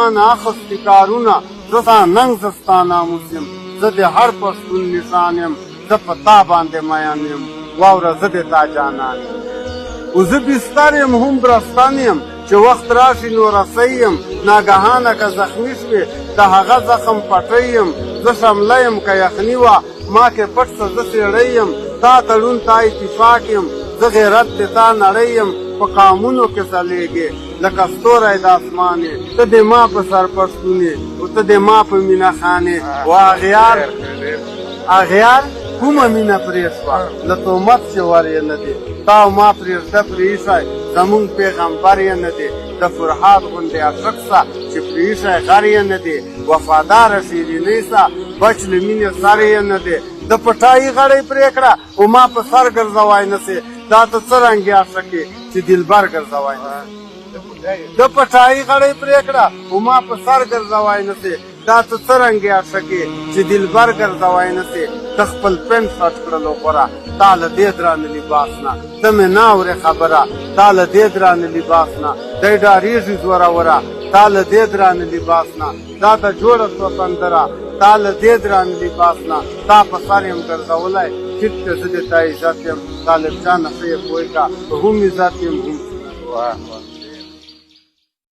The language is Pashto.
نه اخستي کارونه زه ستا ننګ زه ستا ناموس یم زه د هر پښتون نښان یم زه په تا باندې مین یم واوره زه د تا جانان یم و زه بستر یم هم برستن یم چې وخت راشي نو رسی یم ناګهانه که زخمي شوې د هغه زخم پټی یم زه شمله یم که یخني وه ما کې پټ څه زه څېړی یم تا تړون تا اتفاق یم زه غیرت د تا نړۍ یم په قامونو کې ځلیږې لکه ستوری د اسمان یې ته د ما په سر پښتون یې او ته د ما په مینه خان یې و اغیار کومه مینه پرې شوه له تهمت چې ور یې نه دی تا او ما پرېږده پرې ایښی زمونږ پیغمبر یې نه دی د فرهاد غوندې عاشق سه چې پرې ایښی غر یې نه دی وفاداره شیرینۍ سه بچ له مینې سر یې نه دی د پټایي غړی پرې کړه او ما په سر ګرځوی نه سې دا ته څه رنګې عاشقې چې دلبر ګرځوی نه د پټایي غړی پرې کړه او ما په سر ګرځوی نه سې دا ته څه رنګې عاشقې چې دلبر ګرځوی نه سې ته خپل پنډ خټ کړلو غوره تا له دې درانه لباس نه ته مې نه اورې خبره تا له دې درانه لباس نه دی ډارېږي زوروره تا له دې درانه لباس نه دا ته جوړه شوه سندره تا له دې درانه لباس نه تا په سر یم ګرځولی ټیټ ته زه د تا عزت یم طالب جانه ښه یې پوه که هم عزت یم هم